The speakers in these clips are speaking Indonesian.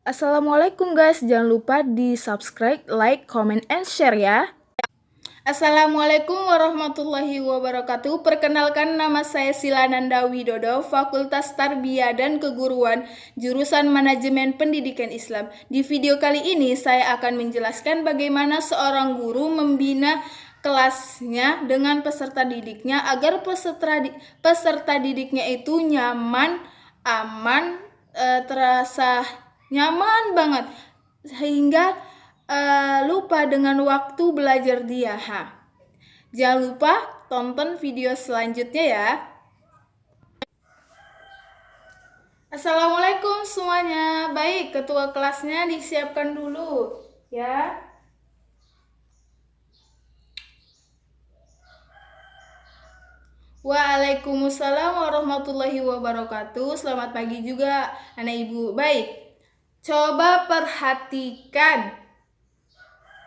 Assalamualaikum guys, jangan lupa di subscribe, like, comment, and share ya. Assalamualaikum warahmatullahi wabarakatuh. Perkenalkan, nama saya Silananda Widodo, Fakultas Tarbiyah dan Keguruan, jurusan Manajemen Pendidikan Islam. Di video kali ini saya akan menjelaskan bagaimana seorang guru membina kelasnya dengan peserta didiknya agar peserta didiknya itu nyaman, aman, terasa nyaman banget sehingga lupa dengan waktu belajar dia. Jangan lupa tonton video selanjutnya ya. Assalamualaikum semuanya. Baik, ketua kelasnya disiapkan dulu ya. Waalaikumsalam warahmatullahi wabarakatuh. Selamat pagi juga anak ibu. Baik, coba perhatikan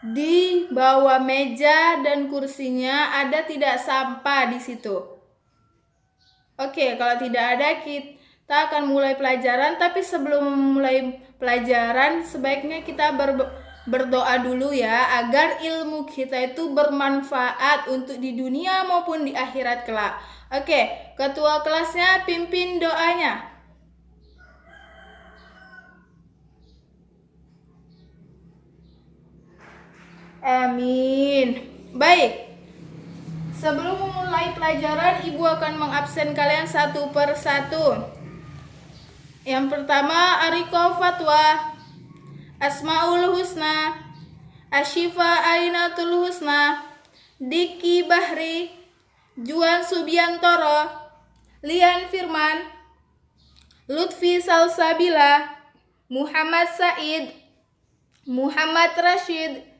di bawah meja dan kursinya ada tidak sampah di situ. Oke, kalau tidak ada kita akan mulai pelajaran, tapi sebelum memulai pelajaran sebaiknya kita berdoa dulu ya, agar ilmu kita itu bermanfaat untuk di dunia maupun di akhirat kelak. Oke, ketua kelasnya pimpin doanya. Amin. Baik, sebelum memulai pelajaran, Ibu akan mengabsen kalian satu per satu. Yang pertama, Ariko Fatwa, Asmaul Husna, Ashifa Ainatul Husna, Diki Bahri, Juan Subiantoro, Lian Firman, Lutfi Salsabila, Muhammad Said, Muhammad Rashid,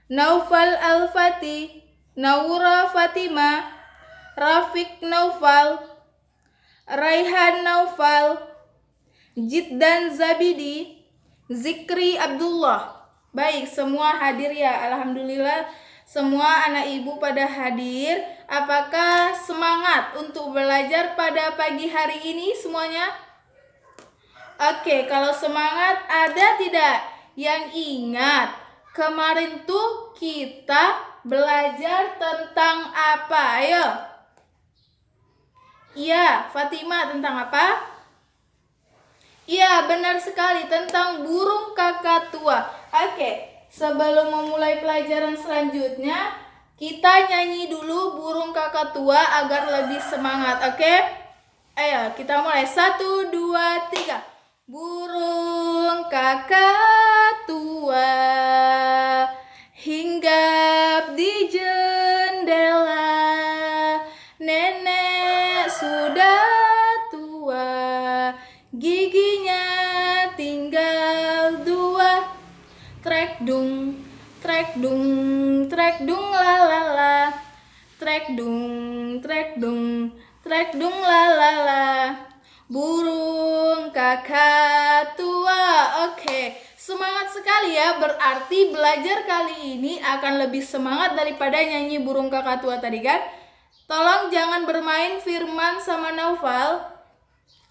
Naufal Al-Fatih, Naura Fatima, Rafiq Naufal, Raihan Naufal, Jiddan Zabidi, Zikri Abdullah. Baik, semua hadir ya. Alhamdulillah semua anak ibu pada hadir. Apakah semangat untuk belajar pada pagi hari ini semuanya? Oke, kalau semangat, ada tidak yang ingat kemarin tuh kita belajar tentang apa? Ayo. Iya, Fatima, tentang apa? Iya, benar sekali, tentang burung kakatua. Oke, sebelum memulai pelajaran selanjutnya, kita nyanyi dulu burung kakatua agar lebih semangat. Oke? Ayo, kita mulai. 1, 2, 3. Burung kakatua hinggap di jendela, nenek sudah tua, giginya tinggal 2. Trek dung, trek dung, trek dung la la la. Trek dung, trek dung, trek dung la la la. Burung kakatua. Oke, semangat sekali ya. Berarti belajar kali ini akan lebih semangat daripada nyanyi burung kakatua tadi kan? Tolong jangan bermain Firman sama Naufal.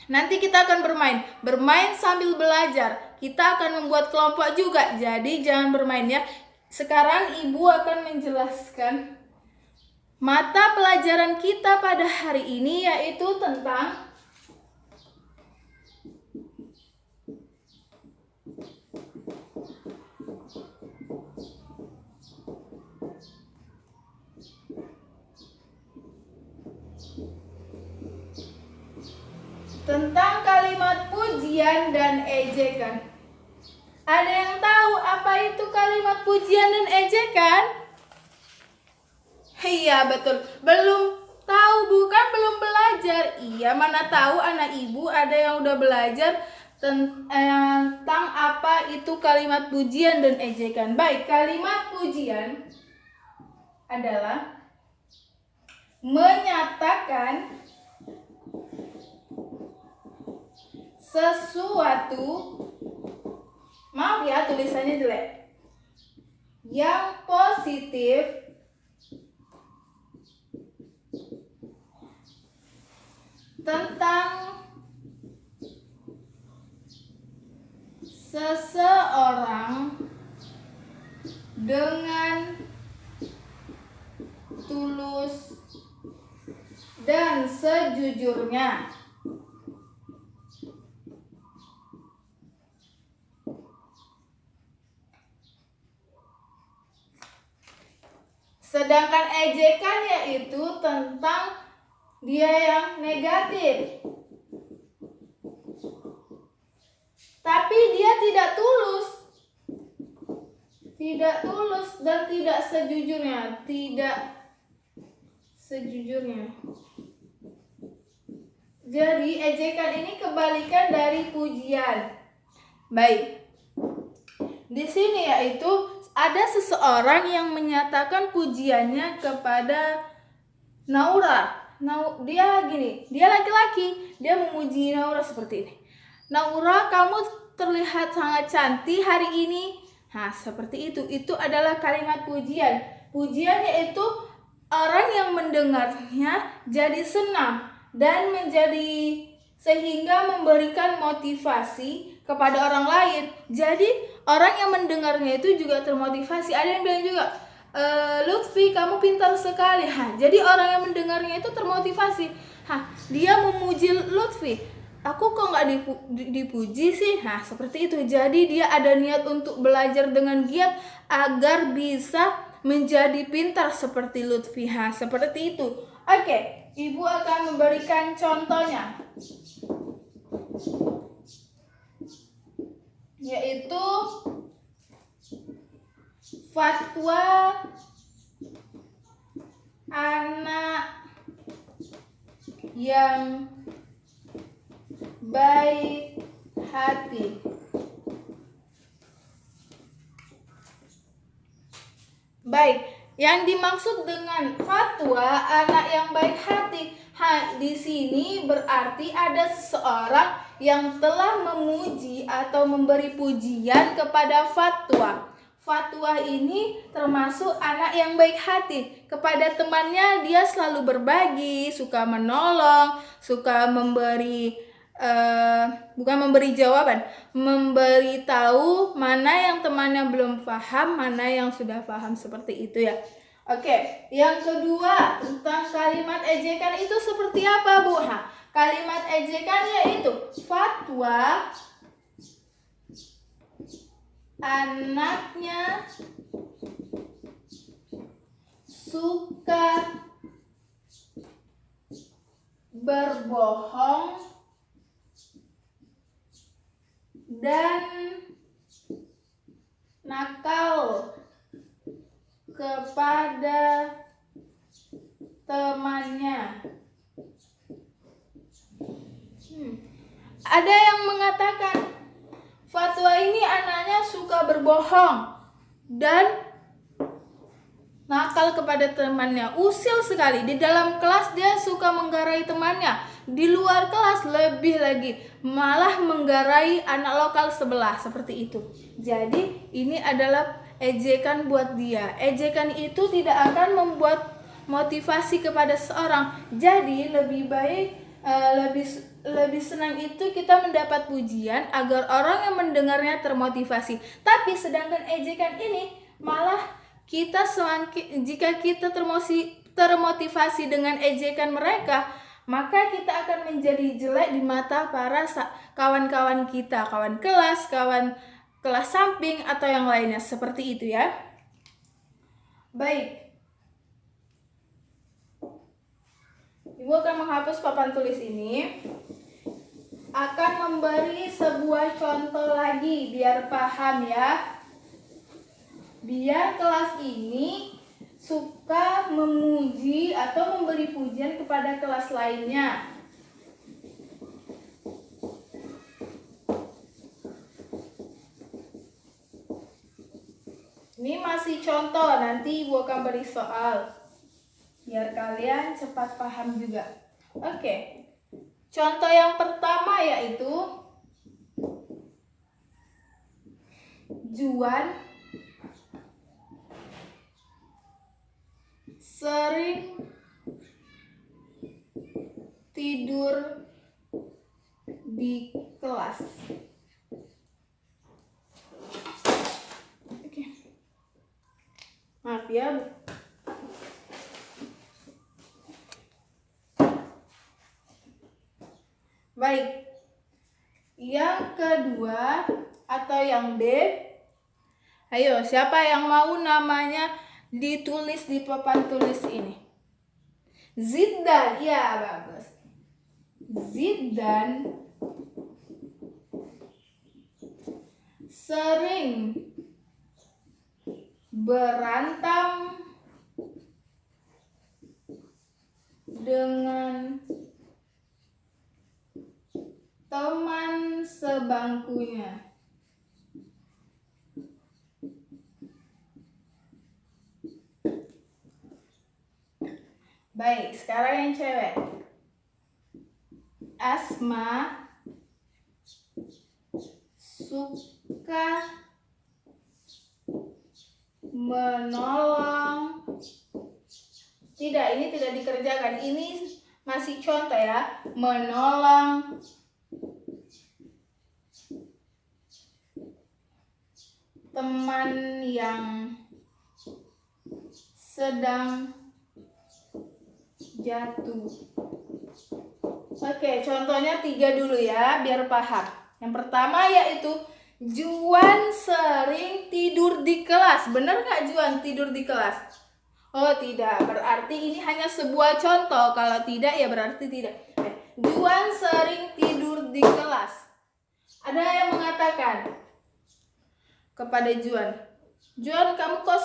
Nanti kita akan bermain sambil belajar. Kita akan membuat kelompok juga, jadi jangan bermain ya. Sekarang ibu akan menjelaskan mata pelajaran kita pada hari ini, yaitu tentang kalimat pujian dan ejekan. Ada yang tahu apa itu kalimat pujian dan ejekan? Iya, betul. Belum tahu bukan? Belum belajar. Iya, mana tahu anak ibu ada yang udah belajar tentang apa itu kalimat pujian dan ejekan. Baik, kalimat pujian adalah menyatakan sesuatu, maaf ya tulisannya jelek, yang positif tentang seseorang dengan tulus dan sejujurnya. Sedangkan ejekan yaitu tentang dia yang negatif. Tapi dia tidak tulus. Tidak tulus dan tidak sejujurnya. Tidak sejujurnya. Jadi ejekan ini kebalikan dari pujian. Baik. Di sini yaitu ada seseorang yang menyatakan pujiannya kepada Naura. Dia gini, dia laki-laki, dia memuji Naura seperti ini. Naura, kamu terlihat sangat cantik hari ini. Nah, seperti itu. Itu adalah kalimat pujian. Pujian yaitu orang yang mendengarnya jadi senang dan menjadi sehingga memberikan motivasi kepada orang lain. Jadi orang yang mendengarnya itu juga termotivasi. Ada yang bilang juga, Lutfi, kamu pintar sekali. Jadi orang yang mendengarnya itu termotivasi. Dia memuji Lutfi. Aku kok nggak dipuji sih? Seperti itu. Jadi dia ada niat untuk belajar dengan giat agar bisa menjadi pintar seperti Lutfi. Seperti itu. Oke, Ibu akan memberikan contohnya. Yaitu fatwa anak yang baik hati. Baik, yang dimaksud dengan fatwa anak yang baik hati, di sini berarti ada seseorang yang telah memuji atau memberi pujian kepada fatwa. Fatwa ini termasuk anak yang baik hati. Kepada temannya dia selalu berbagi, suka menolong, suka memberi bukan memberi jawaban, memberi tahu mana yang temannya belum paham, mana yang sudah paham, seperti itu ya. Oke, yang kedua tentang kalimat ejekan itu seperti apa, Bu? Kalimat ejekan yaitu fatwa anaknya suka berbohong dan nakal kepada temannya. Ada yang mengatakan fatwa ini anaknya suka berbohong dan nakal kepada temannya. Usil sekali. Di dalam kelas dia suka menggarai temannya. Di luar kelas lebih lagi, malah menggarai anak lokal sebelah, seperti itu. Jadi ini adalah ejekan buat dia. Ejekan itu tidak akan membuat motivasi kepada seorang. Jadi lebih baik, lebih senang itu kita mendapat pujian agar orang yang mendengarnya termotivasi. Tapi sedangkan ejekan ini malah jika kita termotivasi dengan ejekan mereka, maka kita akan menjadi jelek di mata para kawan-kawan kita, kawan kelas samping, atau yang lainnya, seperti itu ya. Baik, Ibu akan menghapus papan tulis ini, akan memberi sebuah contoh lagi biar paham ya. Biar kelas ini suka memuji atau memberi pujian kepada kelas lainnya. Ini masih contoh, nanti Ibu akan beri soal biar kalian cepat paham juga. Oke. Contoh yang pertama yaitu Juan sering tidur di kelas. maaf ya. Baik, yang kedua atau yang B, ayo siapa yang mau namanya ditulis di papan tulis ini? Zidane, ya bagus. Zidane sering berantem dengan teman sebangkunya. Baik, sekarang yang cewek. Asma suka menolong. Tidak, ini tidak dikerjakan. Ini masih contoh ya. Menolong teman yang sedang jatuh. Oke, contohnya 3 dulu ya, biar paham. Yang pertama yaitu Juan sering tidur di kelas. Benar nggak Juan tidur di kelas? Oh tidak, berarti ini hanya sebuah contoh. Kalau tidak ya berarti tidak. Juan sering tidur di kelas. Ada yang mengatakan kepada Juan, Juan, kamu kok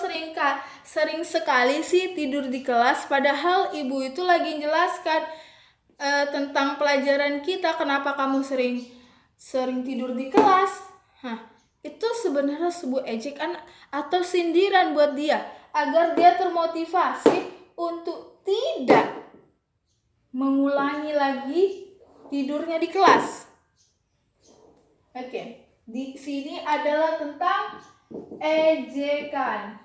sering sekali sih tidur di kelas, padahal ibu itu lagi menjelaskan tentang pelajaran kita, kenapa kamu sering tidur di kelas? Itu sebenarnya sebuah ejekan atau sindiran buat dia, agar dia termotivasi untuk tidak mengulangi lagi tidurnya di kelas. Oke. Di sini adalah tentang ejekan.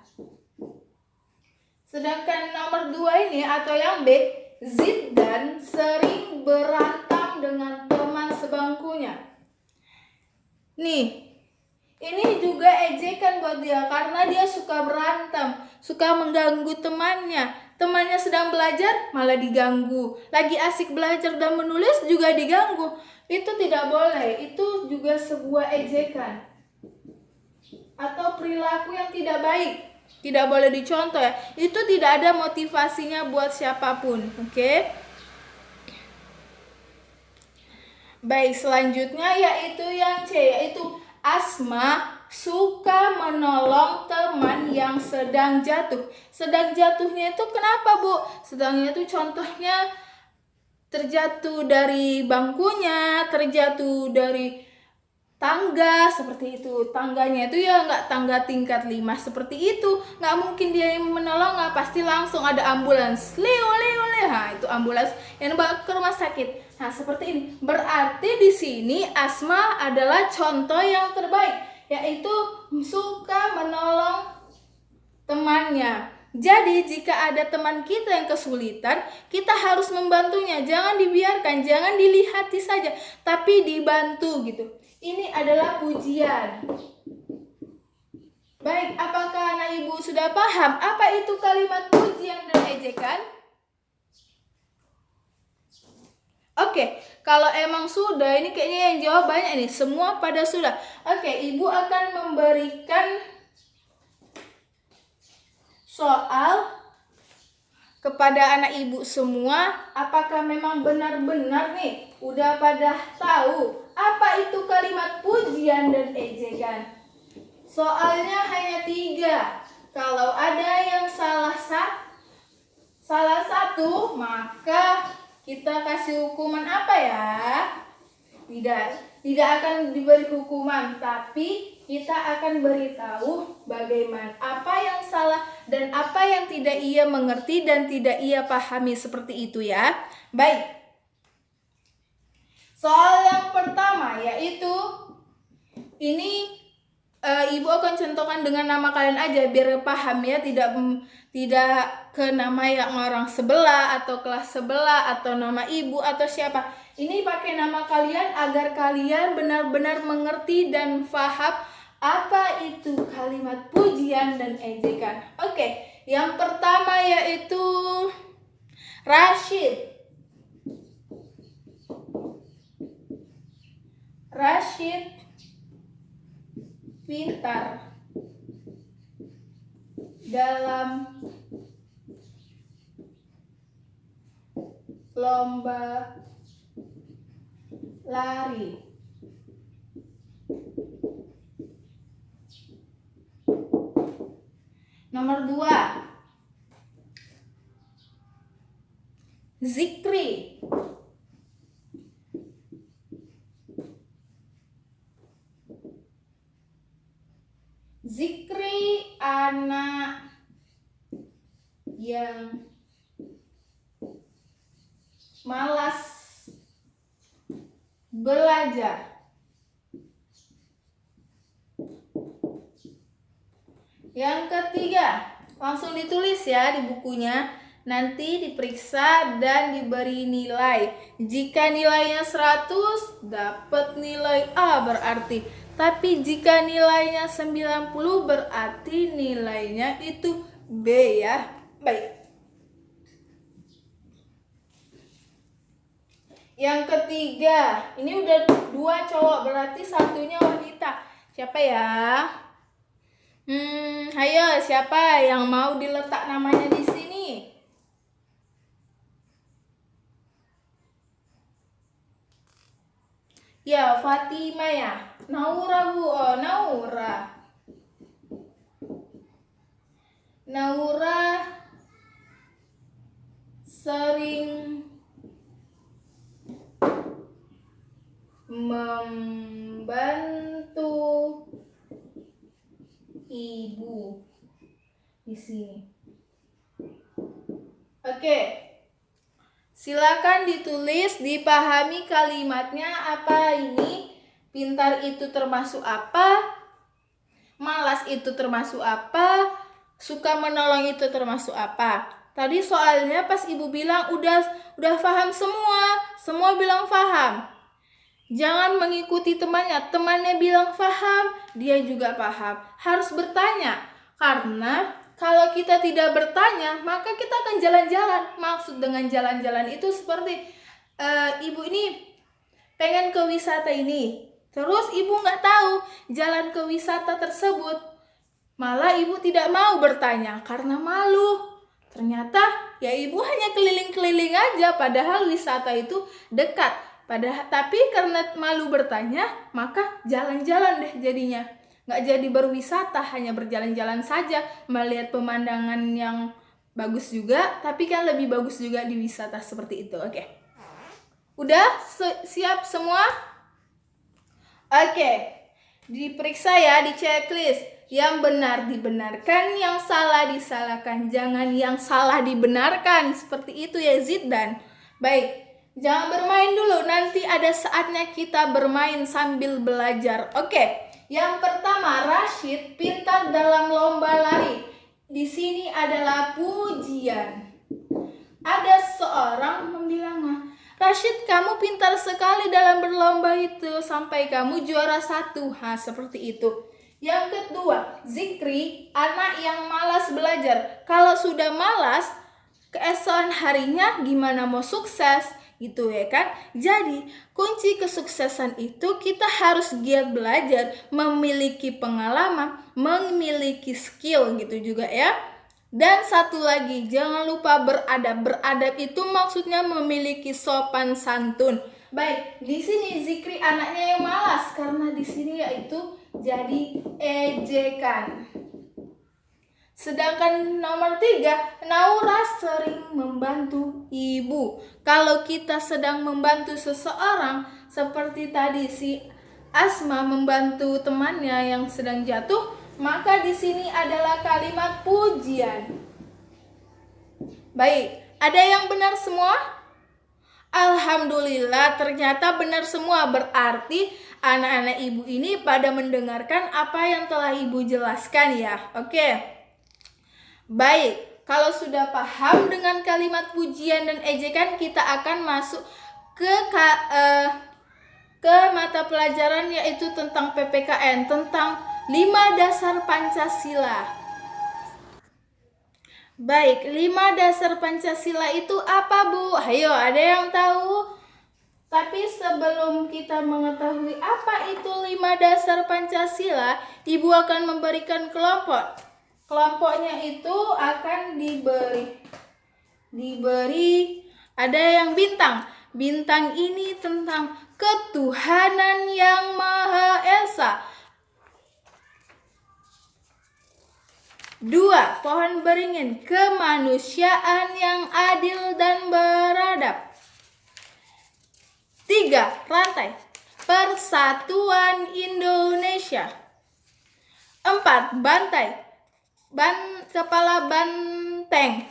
Sedangkan nomor 2 ini atau yang B, Zidane sering berantem dengan teman sebangkunya. Nih, ini juga ejekan buat dia karena dia suka berantem, suka mengganggu temannya. Temannya sedang belajar malah diganggu. Lagi asik belajar dan menulis juga diganggu. Itu tidak boleh, itu juga sebuah ejekan atau perilaku yang tidak baik. Tidak boleh dicontoh ya. Itu tidak ada motivasinya buat siapapun, oke? Baik, selanjutnya yaitu yang C, yaitu Asma suka menolong teman yang sedang jatuh. Sedang jatuhnya itu kenapa, Bu? Sedangnya itu contohnya terjatuh dari bangkunya, terjatuh dari tangga, seperti itu. Tangganya itu ya nggak tangga tingkat 5 seperti itu. Nggak mungkin dia yang menolong, nggak, pasti langsung ada ambulans. Nah, itu ambulans yang bawa ke rumah sakit. Nah, seperti ini. Berarti di sini Asma adalah contoh yang terbaik, yaitu suka menolong temannya. Jadi jika ada teman kita yang kesulitan, kita harus membantunya. Jangan dibiarkan, jangan dilihati saja, tapi dibantu gitu. Ini adalah pujian. Baik, apakah anak ibu sudah paham apa itu kalimat pujian dan ejekan? Oke, kalau emang sudah, ini kayaknya yang jawab banyak nih. Semua pada sudah. Oke, ibu akan memberikan soal kepada anak ibu semua. Apakah memang benar-benar nih udah pada tahu apa itu kalimat pujian dan ejekan? Soalnya hanya 3. Kalau ada yang salah satu, maka kita kasih hukuman apa ya? Tidak akan diberi hukuman, tapi kita akan beritahu bagaimana apa yang salah dan apa yang tidak ia mengerti dan tidak ia pahami, seperti itu ya. Baik. Soal yang pertama yaitu ini ibu akan contohkan dengan nama kalian aja biar paham ya, tidak ke nama yang orang sebelah atau kelas sebelah atau nama ibu atau siapa. Ini pakai nama kalian agar kalian benar-benar mengerti dan paham apa itu kalimat pujian dan ejekan. Oke, Yang pertama yaitu Rashid. Rashid pintar dalam lomba lari. Nomor 2, Zikri. Zikri anak yang malas belajar. Yang ketiga, langsung ditulis ya di bukunya, nanti diperiksa dan diberi nilai. Jika nilainya 100, dapat nilai A berarti. Tapi jika nilainya 90, berarti nilainya itu B ya. Baik. Yang ketiga, ini udah 2 cowok, berarti satunya wanita. Siapa ya? Ayo, siapa yang mau diletak namanya di sini? Ya, Fatima ya. Naura Bu. Oh, Naura. Naura sering membantu ibu di sini. Oke. Silakan ditulis, dipahami kalimatnya apa ini. Pintar itu termasuk apa? Malas itu termasuk apa? Suka menolong itu termasuk apa? Tadi soalnya pas ibu bilang udah paham semua bilang paham. Jangan mengikuti temannya bilang paham, dia juga paham. Harus bertanya, karena kalau kita tidak bertanya, maka kita akan jalan-jalan. Maksud dengan jalan-jalan itu seperti ibu ini pengen ke wisata ini, terus ibu nggak tahu jalan ke wisata tersebut. Malah ibu tidak mau bertanya karena malu. Ternyata ya ibu hanya keliling-keliling aja, padahal wisata itu dekat. Tapi karena malu bertanya, maka jalan-jalan deh jadinya. Nggak jadi berwisata, hanya berjalan-jalan saja, melihat pemandangan yang bagus juga, tapi kan lebih bagus juga di wisata seperti itu. Oke. Udah siap semua? Oke. Diperiksa ya, di checklist. Yang benar dibenarkan, yang salah disalahkan. Jangan yang salah dibenarkan. Seperti itu ya Ziddan. Baik. Jangan bermain dulu, nanti ada saatnya kita bermain sambil belajar. Oke, yang pertama, Rashid pintar dalam lomba lari. Di sini adalah pujian. Ada seorang membilang, Rashid, kamu pintar sekali dalam berlomba itu, sampai kamu juara 1. Seperti itu. Yang kedua, Zikri, anak yang malas belajar. Kalau sudah malas, keesokan harinya gimana mau sukses? Gitu ya kan. Jadi kunci kesuksesan itu kita harus giat belajar, memiliki pengalaman, memiliki skill gitu juga ya. Dan satu lagi, jangan lupa beradab. Beradab itu maksudnya memiliki sopan santun. Baik, di sini Zikri anaknya yang malas, karena di sini yaitu jadi ejekan. Sedangkan nomor 3, Naura sering membantu ibu. Kalau kita sedang membantu seseorang, seperti tadi si Asma membantu temannya yang sedang jatuh, maka di sini adalah kalimat pujian. Baik, ada yang benar semua? Alhamdulillah, ternyata benar semua. Berarti anak-anak ibu ini pada mendengarkan apa yang telah ibu jelaskan ya. Oke. Baik, kalau sudah paham dengan kalimat pujian dan ejekan, kita akan masuk ke mata pelajaran yaitu tentang PPKN, tentang 5 dasar Pancasila. Baik, 5 dasar Pancasila itu apa, Bu? Ayo, ada yang tahu? Tapi sebelum kita mengetahui apa itu 5 dasar Pancasila, Ibu akan memberikan kelompok. Kelompoknya itu akan diberi ada yang bintang. Bintang ini tentang ketuhanan yang Maha Esa. 2. Pohon beringin, kemanusiaan yang adil dan beradab. 3. Rantai, persatuan Indonesia. 4. Bantai, kepala banteng.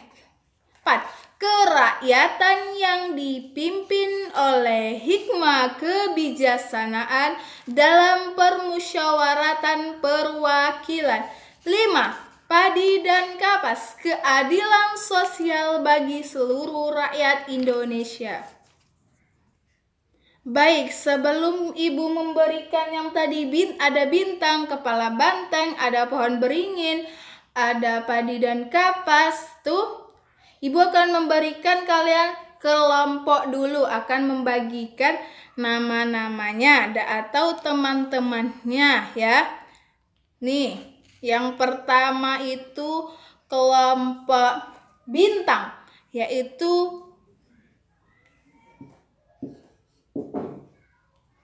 4. Kerakyatan yang dipimpin oleh hikmah kebijaksanaan dalam permusyawaratan perwakilan. 5. Padi dan kapas, keadilan sosial bagi seluruh rakyat Indonesia. Baik, sebelum Ibu memberikan yang tadi ada bintang, kepala banteng, ada pohon beringin, ada padi dan kapas, tuh Ibu akan memberikan kalian kelompok dulu, akan membagikan nama-namanya atau teman-temannya ya. Nih, yang pertama itu kelompok bintang, yaitu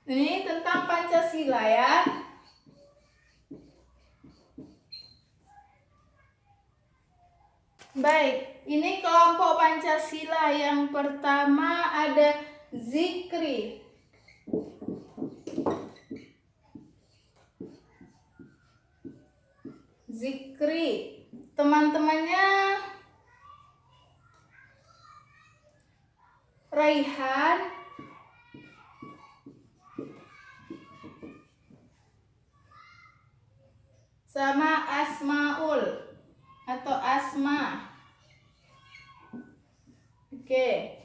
ini tentang Pancasila ya. Baik, ini kelompok Pancasila yang pertama ada Zikri. Teman-temannya Raihan, sama Asmaul atau Asma. Oke.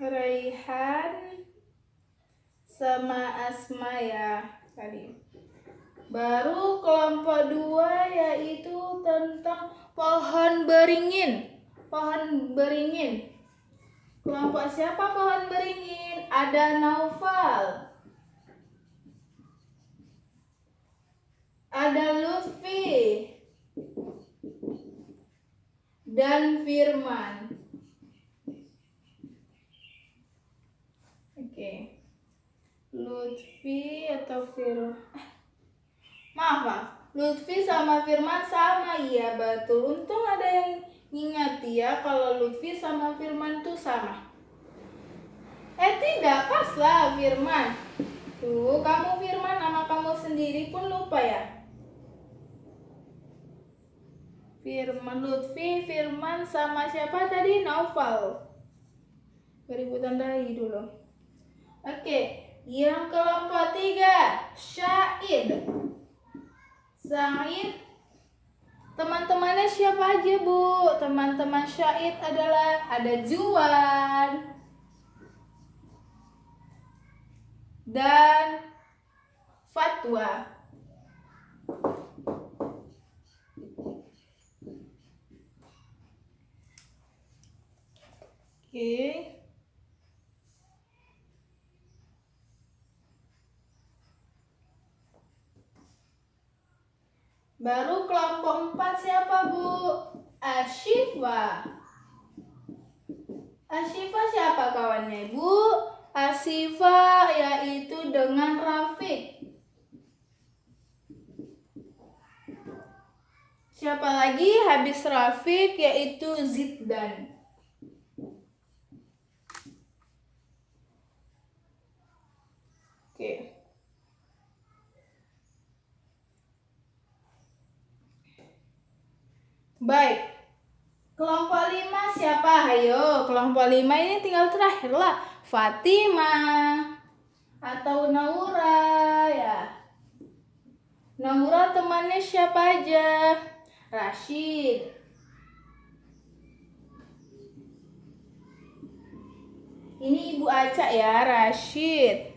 Raihan sama Asma ya tadi. Baru kelompok 2 yaitu tentang pohon beringin. Pohon beringin. Kelompok siapa pohon beringin? Ada Naufal, ada Lutfi, dan Firman. Oke. Lutfi atau Firman? Maaf, Lutfi sama Firman sama. Iya betul. Untung ada yang ingat ya kalau Lutfi sama Firman tuh sama. Tidak, pas lah Firman. Tuh, kamu Firman nama kamu sendiri pun lupa ya. Firman, Lutfi, Firman sama siapa tadi? Naufal. Beri tandai dulu. Oke, yang kelompok 3, Syahid. Teman-temannya siapa aja, Bu? Teman-teman Syahid adalah ada Juan dan Fatwa. Oke. Baru kelompok 4 siapa, Bu? Asyifa. Asyifa siapa kawannya, Bu? Asyifa yaitu dengan Rafiq. Siapa lagi habis Rafiq yaitu Ziddan. Oke. Baik. Kelompok 5 siapa? Ayo, kelompok 5 ini tinggal terakhir lah. Fatimah atau Naura ya. Naura temannya siapa aja? Rashid, Ini Ibu Aca ya, Rashid.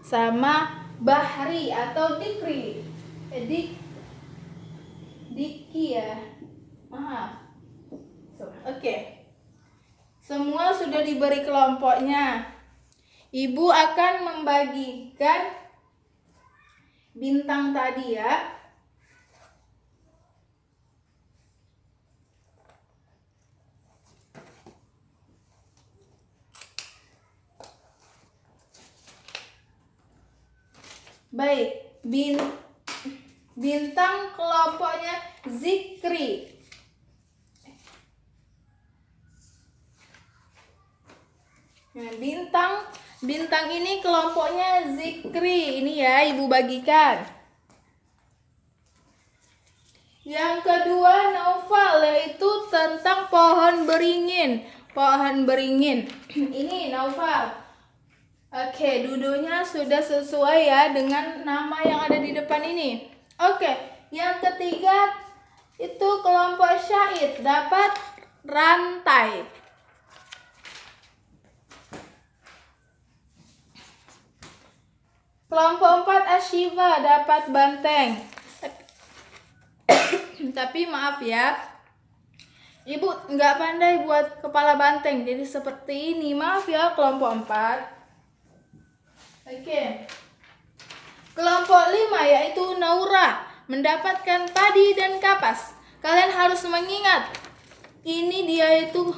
Sama Bahri atau Dikri. Diki ya. Maaf. Oke. Semua sudah diberi kelompoknya. Ibu akan membagikan bintang tadi ya. Baik, bintang kelompoknya Zikri. Nah, bintang ini kelompoknya Zikri. Ini ya, Ibu bagikan. Yang kedua Naufal, yaitu tentang pohon beringin. Pohon beringin. Ini Naufal. Oke, dudunya sudah sesuai ya dengan nama yang ada di depan ini. Oke, yang ketiga itu kelompok Syahid, dapat rantai. Kelompok 4 Ashiva, dapat banteng. Tapi maaf ya, Ibu nggak pandai buat kepala banteng, jadi seperti ini. Maaf ya kelompok 4. Oke. Kelompok 5 yaitu Naura, mendapatkan padi dan kapas. Kalian harus mengingat, ini dia itu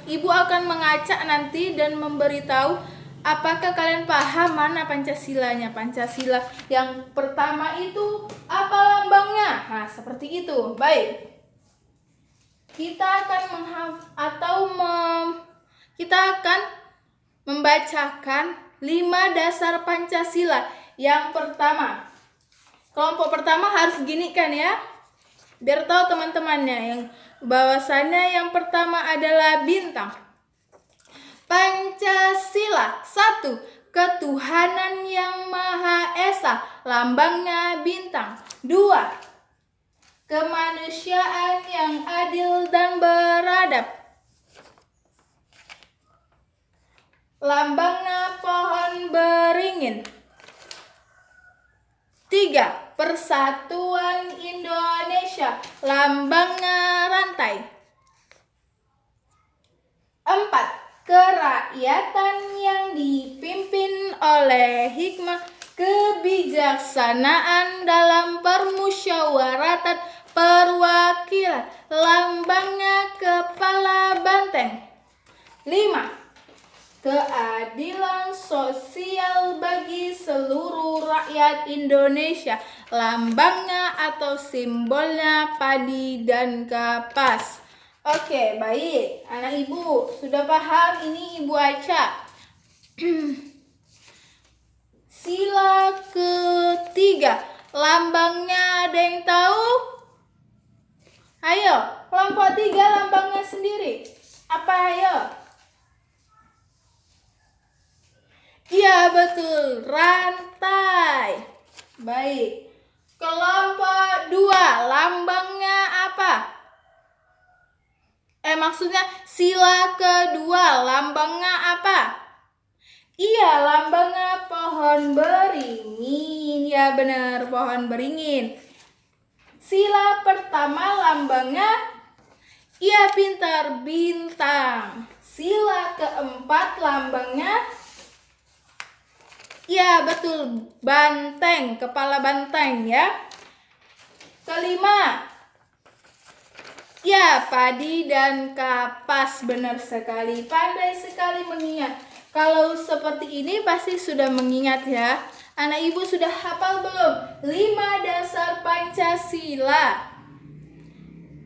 Ibu akan mengacak nanti dan memberitahu apakah kalian paham mana Pancasilanya. Pancasila yang pertama itu apa lambangnya? Nah, seperti itu. Baik. Kita akan membacakan 5 dasar Pancasila. Yang pertama, kelompok pertama harus gini kan ya, biar tahu teman-temannya yang bahwasannya yang pertama adalah bintang. Pancasila 1. Ketuhanan yang Maha Esa, lambangnya bintang. 2. Kemanusiaan yang adil dan beradab, lambangnya pohon beringin. 3. Persatuan Indonesia, lambangnya rantai. 4. Kerakyatan yang dipimpin oleh hikmah kebijaksanaan dalam permusyawaratan perwakilan, lambangnya kepala banteng. 5. Keadilan sosial bagi seluruh rakyat Indonesia, lambangnya atau simbolnya padi dan kapas. Oke, baik. Anak Ibu sudah paham? Ini Ibu Aca. Sila ketiga, lambangnya ada yang tahu? Ayo, kelompok 3 lambangnya sendiri. Apa ayo? Iya betul, rantai. Baik. Kelompok 2, lambangnya apa? Maksudnya sila kedua, lambangnya apa? Iya, lambangnya pohon beringin. Ya benar, pohon beringin. Sila pertama lambangnya, iya pintar, bintang. Sila keempat lambangnya, ya betul, banteng, kepala banteng ya. Kelima, ya padi dan kapas, benar sekali. Pandai sekali mengingat. Kalau seperti ini pasti sudah mengingat ya. Anak Ibu sudah hafal belum? 5 dasar Pancasila.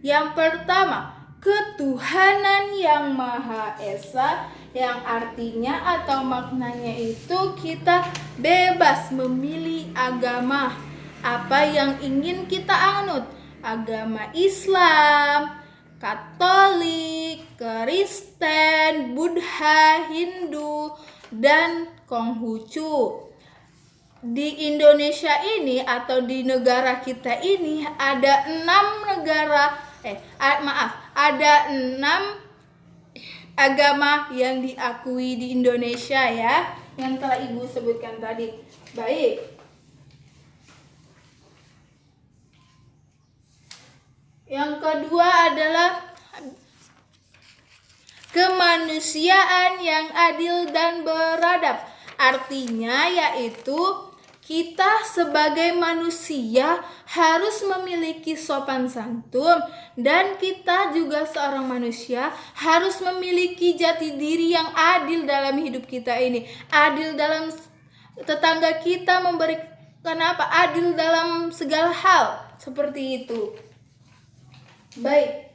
Yang pertama, ketuhanan yang Maha Esa, yang artinya atau maknanya itu kita bebas memilih agama apa yang ingin kita anut. Agama Islam, Katolik, Kristen, Buddha, Hindu, dan Konghucu. Di Indonesia ini atau di negara kita ini ada 6 negara, ada agama yang diakui di Indonesia ya, yang telah Ibu sebutkan tadi. Baik. Yang kedua adalah kemanusiaan yang adil dan beradab. Artinya yaitu kita sebagai manusia harus memiliki sopan santun, dan kita juga seorang manusia harus memiliki jati diri yang adil dalam hidup kita ini. Adil dalam tetangga kita, memberikan apa? Adil dalam segala hal, seperti itu. Baik.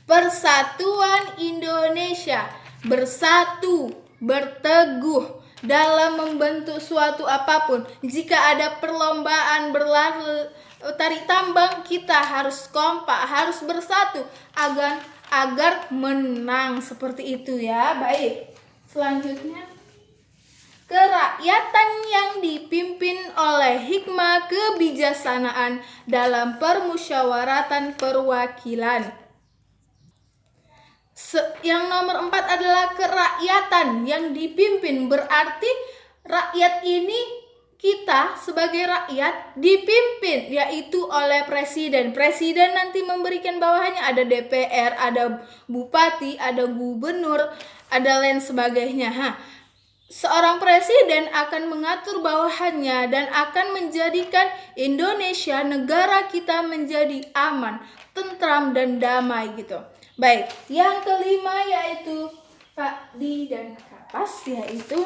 Persatuan Indonesia, bersatu, berteguh dalam membentuk suatu apapun. Jika ada perlombaan tarik tambang, kita harus kompak, harus bersatu agar menang, seperti itu ya. Baik. Selanjutnya, kerakyatan yang dipimpin oleh hikmah kebijaksanaan dalam permusyawaratan perwakilan. Yang nomor 4 adalah kerakyatan yang dipimpin, berarti rakyat ini, kita sebagai rakyat dipimpin yaitu oleh presiden. Presiden nanti memberikan bawahannya, ada DPR, ada bupati, ada gubernur, ada lain sebagainya. Seorang presiden akan mengatur bawahannya dan akan menjadikan Indonesia, negara kita, menjadi aman, tentram dan damai gitu. Baik, yang kelima yaitu Pakdi dan Kapas, yaitu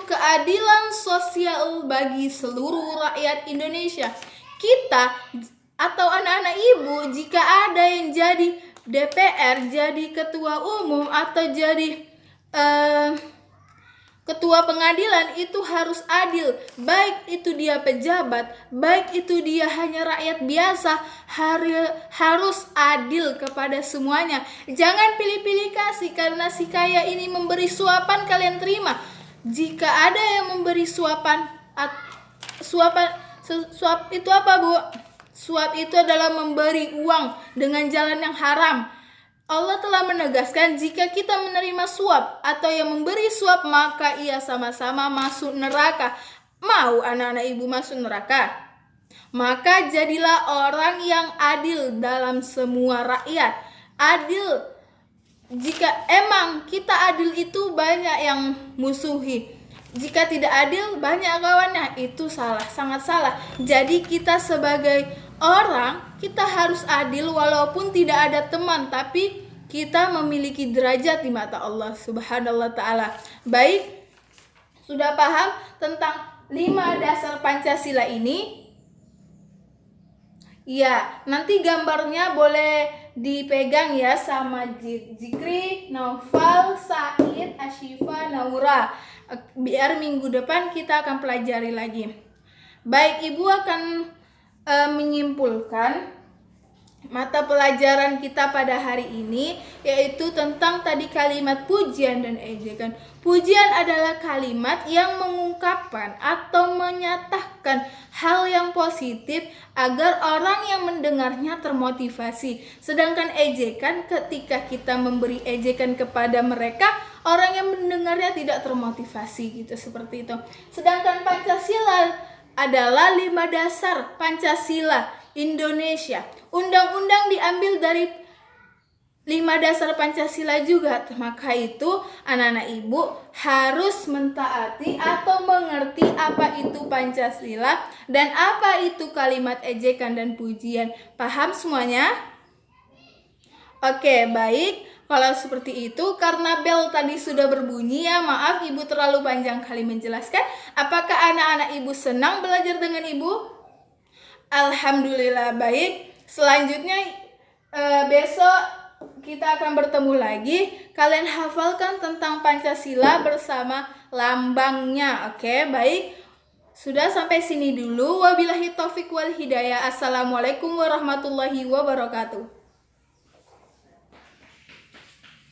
keadilan sosial bagi seluruh rakyat Indonesia. Kita atau anak-anak Ibu, jika ada yang jadi DPR, jadi ketua umum atau jadi ketua pengadilan, itu harus adil. Baik itu dia pejabat, baik itu dia hanya rakyat biasa, harus adil kepada semuanya. Jangan pilih-pilih kasih, karena si kaya ini memberi suapan, kalian terima. Jika ada yang memberi suap itu apa, Bu? Suap itu adalah memberi uang dengan jalan yang haram. Allah telah menegaskan jika kita menerima suap atau yang memberi suap, maka ia sama-sama masuk neraka. Mau anak-anak Ibu masuk neraka? Maka jadilah orang yang adil dalam semua rakyat. Adil. Jika emang kita adil, itu banyak yang musuhi. Jika tidak adil, banyak kawannya. Itu salah, sangat salah. Jadi kita sebagai orang, kita harus adil walaupun tidak ada teman, tapi kita memiliki derajat di mata Allah Subhanahu wa Ta'ala. Baik, sudah paham tentang 5 dasar Pancasila ini? Ya, nanti gambarnya boleh dipegang ya sama Zikri, Naufal, Said, Ashifa, Naura. Biar minggu depan kita akan pelajari lagi. Baik, Ibu akan menyimpulkan mata pelajaran kita pada hari ini, yaitu tentang tadi kalimat pujian dan ejekan. Pujian adalah kalimat yang mengungkapkan atau menyatakan hal yang positif agar orang yang mendengarnya termotivasi. Sedangkan ejekan, ketika kita memberi ejekan kepada mereka, orang yang mendengarnya tidak termotivasi gitu, seperti itu. Sedangkan Pancasila adalah 5 dasar Pancasila Indonesia. Undang-undang diambil dari 5 dasar Pancasila juga. Maka itu anak-anak Ibu harus mentaati atau mengerti apa itu Pancasila dan apa itu kalimat ejekan dan pujian. Paham semuanya? Oke, baik. Kalau seperti itu, karena bel tadi sudah berbunyi ya, maaf Ibu terlalu panjang kali menjelaskan. Apakah anak-anak Ibu senang belajar dengan Ibu? Alhamdulillah, baik. Selanjutnya besok kita akan bertemu lagi. Kalian hafalkan tentang Pancasila bersama lambangnya. Oke, baik. Sudah sampai sini dulu. Wabillahi taufik wal hidayah. Assalamualaikum warahmatullahi wabarakatuh.